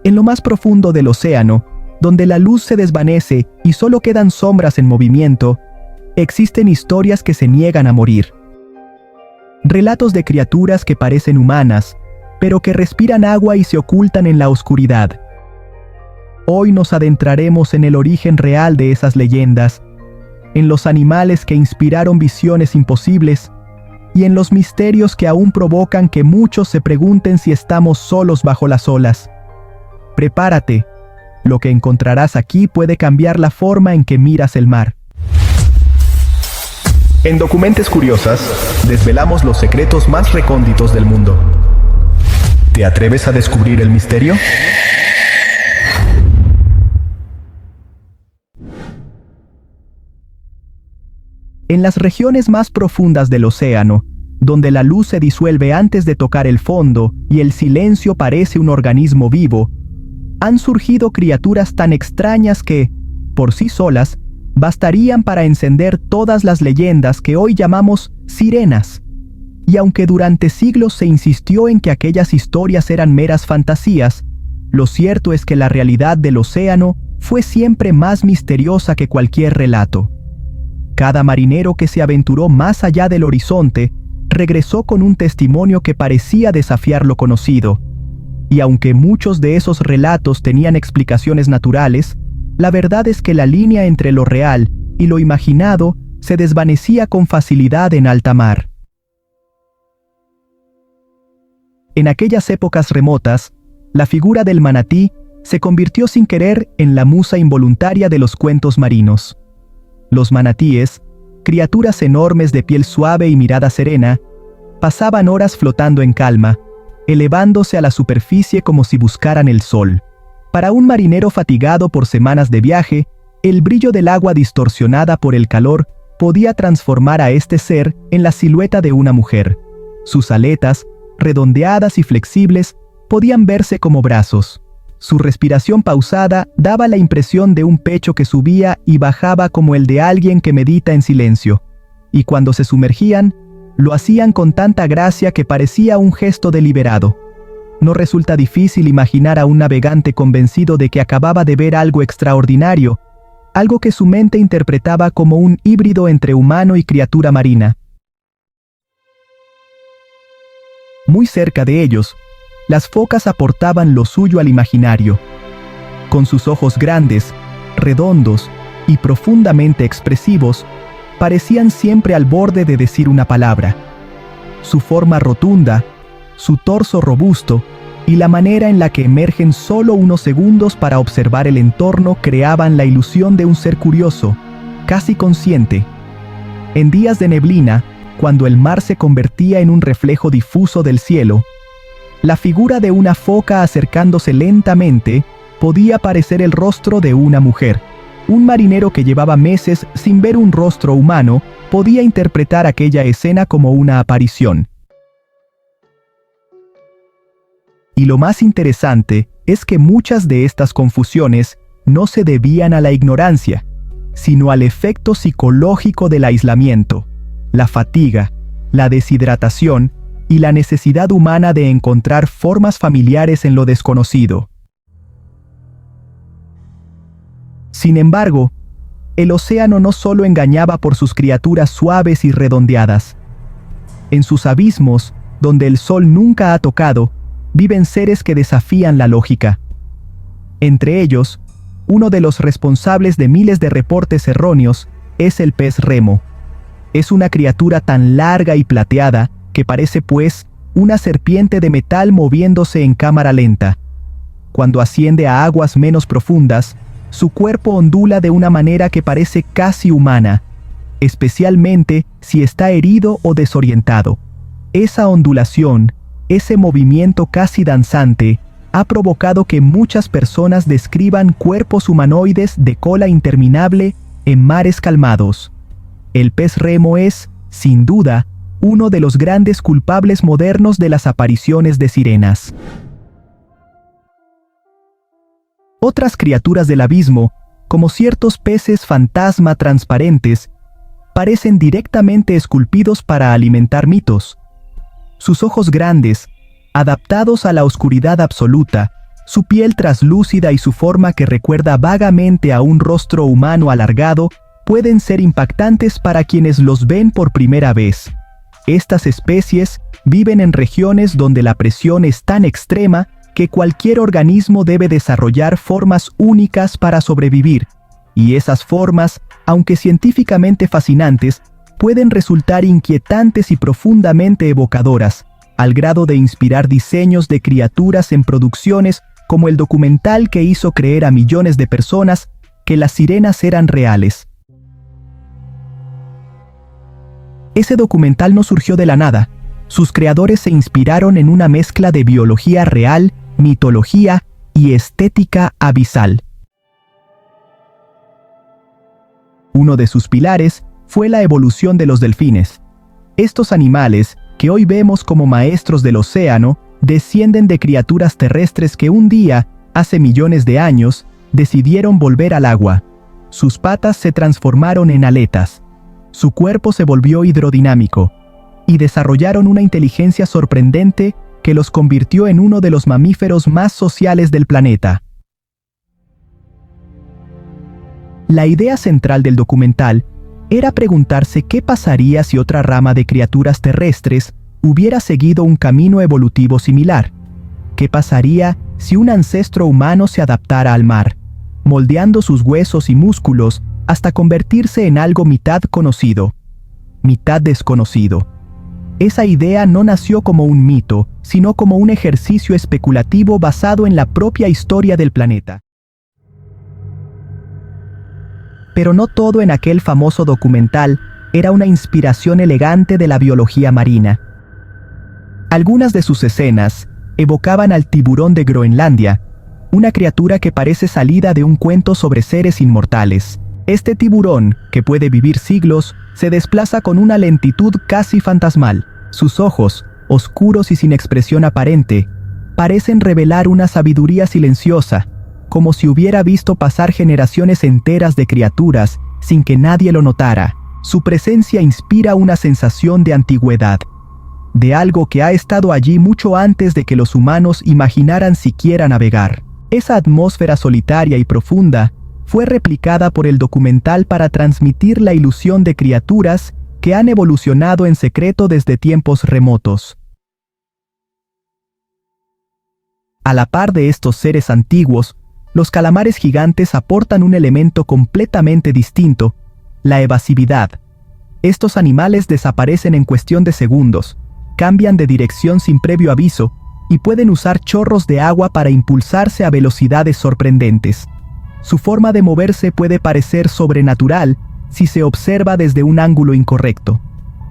En lo más profundo del océano, donde la luz se desvanece y solo quedan sombras en movimiento, existen historias que se niegan a morir. Relatos de criaturas que parecen humanas, pero que respiran agua y se ocultan en la oscuridad. Hoy nos adentraremos en el origen real de esas leyendas, en los animales que inspiraron visiones imposibles y en los misterios que aún provocan que muchos se pregunten si estamos solos bajo las olas. Prepárate, lo que encontrarás aquí puede cambiar la forma en que miras el mar. En Documentes Curiosas, desvelamos los secretos más recónditos del mundo. ¿Te atreves a descubrir el misterio? En las regiones más profundas del océano, donde la luz se disuelve antes de tocar el fondo y el silencio parece un organismo vivo, han surgido criaturas tan extrañas que, por sí solas, bastarían para encender todas las leyendas que hoy llamamos sirenas. Y aunque durante siglos se insistió en que aquellas historias eran meras fantasías, lo cierto es que la realidad del océano fue siempre más misteriosa que cualquier relato. Cada marinero que se aventuró más allá del horizonte regresó con un testimonio que parecía desafiar lo conocido. Y aunque muchos de esos relatos tenían explicaciones naturales, la verdad es que la línea entre lo real y lo imaginado se desvanecía con facilidad en alta mar. En aquellas épocas remotas, la figura del manatí se convirtió sin querer en la musa involuntaria de los cuentos marinos. Los manatíes, criaturas enormes de piel suave y mirada serena, pasaban horas flotando en calma, elevándose a la superficie como si buscaran el sol. Para un marinero fatigado por semanas de viaje, el brillo del agua distorsionada por el calor podía transformar a este ser en la silueta de una mujer. Sus aletas, redondeadas y flexibles, podían verse como brazos. Su respiración pausada daba la impresión de un pecho que subía y bajaba como el de alguien que medita en silencio. Y cuando se sumergían, lo hacían con tanta gracia que parecía un gesto deliberado. No resulta difícil imaginar a un navegante convencido de que acababa de ver algo extraordinario, algo que su mente interpretaba como un híbrido entre humano y criatura marina. Muy cerca de ellos, las focas aportaban lo suyo al imaginario. Con sus ojos grandes, redondos y profundamente expresivos, parecían siempre al borde de decir una palabra. Su forma rotunda, su torso robusto y la manera en la que emergen solo unos segundos para observar el entorno creaban la ilusión de un ser curioso, casi consciente. En días de neblina, cuando el mar se convertía en un reflejo difuso del cielo, la figura de una foca acercándose lentamente podía parecer el rostro de una mujer. Un marinero que llevaba meses sin ver un rostro humano podía interpretar aquella escena como una aparición. Y lo más interesante es que muchas de estas confusiones no se debían a la ignorancia, sino al efecto psicológico del aislamiento, la fatiga, la deshidratación y la necesidad humana de encontrar formas familiares en lo desconocido. Sin embargo, el océano no solo engañaba por sus criaturas suaves y redondeadas. En sus abismos, donde el sol nunca ha tocado, viven seres que desafían la lógica. Entre ellos, uno de los responsables de miles de reportes erróneos es el pez remo. Es una criatura tan larga y plateada que parece, pues, una serpiente de metal moviéndose en cámara lenta. Cuando asciende a aguas menos profundas, su cuerpo ondula de una manera que parece casi humana, especialmente si está herido o desorientado. Esa ondulación, ese movimiento casi danzante, ha provocado que muchas personas describan cuerpos humanoides de cola interminable en mares calmados. El pez remo es, sin duda, uno de los grandes culpables modernos de las apariciones de sirenas. Otras criaturas del abismo, como ciertos peces fantasma transparentes, parecen directamente esculpidos para alimentar mitos. Sus ojos grandes, adaptados a la oscuridad absoluta, Su piel traslúcida y su forma que recuerda vagamente a un rostro humano alargado pueden ser impactantes para quienes los ven por primera vez. Estas especies viven en regiones donde la presión es tan extrema que cualquier organismo debe desarrollar formas únicas para sobrevivir, y esas formas, aunque científicamente fascinantes, pueden resultar inquietantes y profundamente evocadoras, al grado de inspirar diseños de criaturas en producciones como el documental que hizo creer a millones de personas que las sirenas eran reales. Ese documental no surgió de la nada. Sus creadores se inspiraron en una mezcla de biología real, mitología y estética abisal. Uno de sus pilares fue la evolución de los delfines. Estos animales, que hoy vemos como maestros del océano, descienden de criaturas terrestres que un día, hace millones de años, decidieron volver al agua. Sus patas se transformaron en aletas. Su cuerpo se volvió hidrodinámico, y desarrollaron una inteligencia sorprendente que los convirtió en uno de los mamíferos más sociales del planeta. La idea central del documental era preguntarse qué pasaría si otra rama de criaturas terrestres hubiera seguido un camino evolutivo similar. ¿Qué pasaría si un ancestro humano se adaptara al mar, moldeando sus huesos y músculos hasta convertirse en algo mitad conocido, mitad desconocido? Esa idea no nació como un mito, sino como un ejercicio especulativo basado en la propia historia del planeta. Pero no todo en aquel famoso documental era una inspiración elegante de la biología marina. Algunas de sus escenas evocaban al tiburón de Groenlandia, una criatura que parece salida de un cuento sobre seres inmortales. Este tiburón, que puede vivir siglos, se desplaza con una lentitud casi fantasmal. Sus ojos, oscuros y sin expresión aparente, parecen revelar una sabiduría silenciosa, como si hubiera visto pasar generaciones enteras de criaturas sin que nadie lo notara. Su presencia inspira una sensación de antigüedad, de algo que ha estado allí mucho antes de que los humanos imaginaran siquiera navegar. Esa atmósfera solitaria y profunda fue replicada por el documental para transmitir la ilusión de criaturas que han evolucionado en secreto desde tiempos remotos. A la par de estos seres antiguos, los calamares gigantes aportan un elemento completamente distinto: la evasividad. Estos animales desaparecen en cuestión de segundos, cambian de dirección sin previo aviso y pueden usar chorros de agua para impulsarse a velocidades sorprendentes. Su forma de moverse puede parecer sobrenatural si se observa desde un ángulo incorrecto.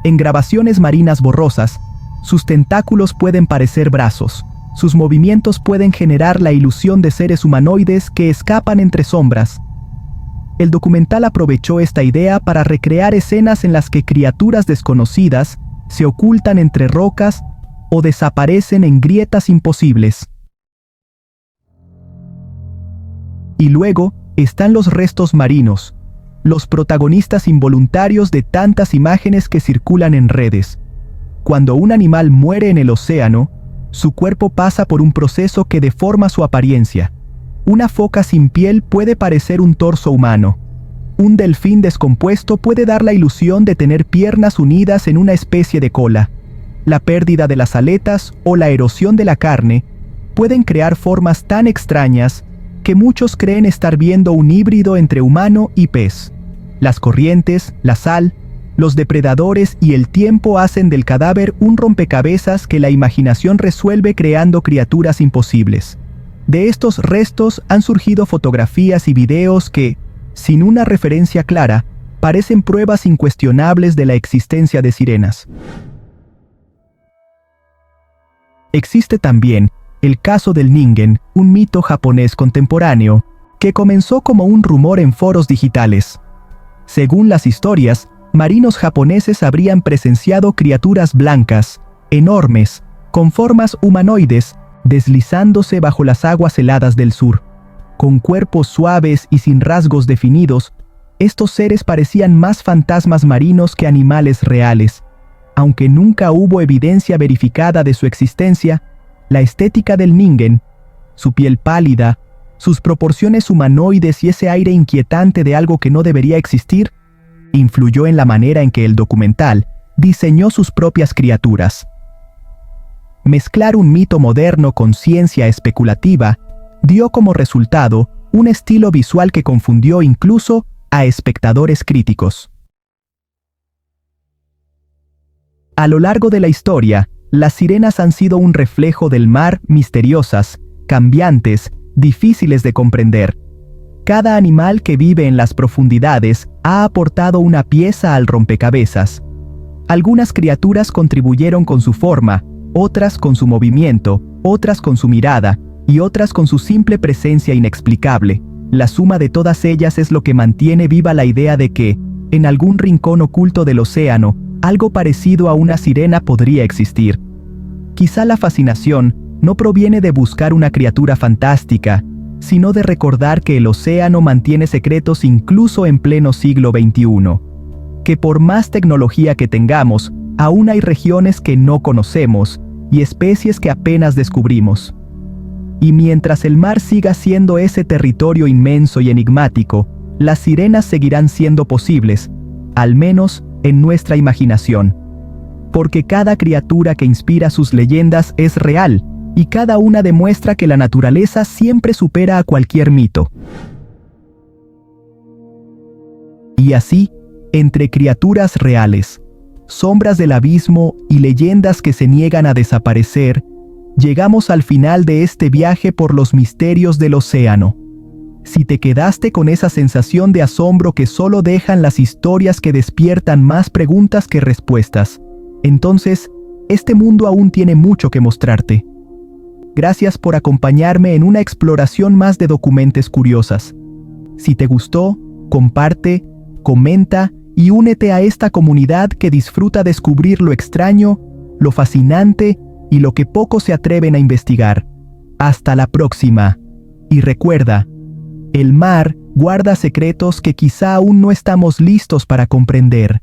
En grabaciones marinas borrosas, sus tentáculos pueden parecer brazos. Sus movimientos pueden generar la ilusión de seres humanoides que escapan entre sombras. El documental aprovechó esta idea para recrear escenas en las que criaturas desconocidas se ocultan entre rocas o desaparecen en grietas imposibles. Y luego están los restos marinos, los protagonistas involuntarios de tantas imágenes que circulan en redes. Cuando un animal muere en el océano, su cuerpo pasa por un proceso que deforma su apariencia. Una foca sin piel puede parecer un torso humano. Un delfín descompuesto puede dar la ilusión de tener piernas unidas en una especie de cola. La pérdida de las aletas o la erosión de la carne pueden crear formas tan extrañas que muchos creen estar viendo un híbrido entre humano y pez. Las corrientes, la sal, los depredadores y el tiempo hacen del cadáver un rompecabezas que la imaginación resuelve creando criaturas imposibles. De estos restos han surgido fotografías y videos que, sin una referencia clara, parecen pruebas incuestionables de la existencia de sirenas. Existe también el caso del Ningen, un mito japonés contemporáneo, que comenzó como un rumor en foros digitales. Según las historias, marinos japoneses habrían presenciado criaturas blancas, enormes, con formas humanoides, deslizándose bajo las aguas heladas del sur. Con cuerpos suaves y sin rasgos definidos, estos seres parecían más fantasmas marinos que animales reales. Aunque nunca hubo evidencia verificada de su existencia, la estética del Ningen su piel pálida, sus proporciones humanoides y ese aire inquietante de algo que no debería existir, influyó en la manera en que el documental diseñó sus propias criaturas. Mezclar un mito moderno con ciencia especulativa dio como resultado un estilo visual que confundió incluso a espectadores críticos. A lo largo de la historia, las sirenas han sido un reflejo del mar, misteriosas, cambiantes, difíciles de comprender. Cada animal que vive en las profundidades ha aportado una pieza al rompecabezas. Algunas criaturas contribuyeron con su forma, otras con su movimiento, otras con su mirada, y otras con su simple presencia inexplicable. La suma de todas ellas es lo que mantiene viva la idea de que, en algún rincón oculto del océano, algo parecido a una sirena podría existir. Quizá la fascinación no proviene de buscar una criatura fantástica, sino de recordar que el océano mantiene secretos incluso en pleno siglo XXI. Que por más tecnología que tengamos, aún hay regiones que no conocemos y especies que apenas descubrimos. Y mientras el mar siga siendo ese territorio inmenso y enigmático, las sirenas seguirán siendo posibles, al menos en nuestra imaginación. Porque cada criatura que inspira sus leyendas es real, y cada una demuestra que la naturaleza siempre supera a cualquier mito. Y así, entre criaturas reales, sombras del abismo y leyendas que se niegan a desaparecer, llegamos al final de este viaje por los misterios del océano. Si te quedaste con esa sensación de asombro que solo dejan las historias que despiertan más preguntas que respuestas, entonces, este mundo aún tiene mucho que mostrarte. Gracias por acompañarme en una exploración más de Documentes Curiosas. Si te gustó, comparte, comenta y únete a esta comunidad que disfruta descubrir lo extraño, lo fascinante y lo que pocos se atreven a investigar. Hasta la próxima. Y recuerda, el mar guarda secretos que quizá aún no estamos listos para comprender.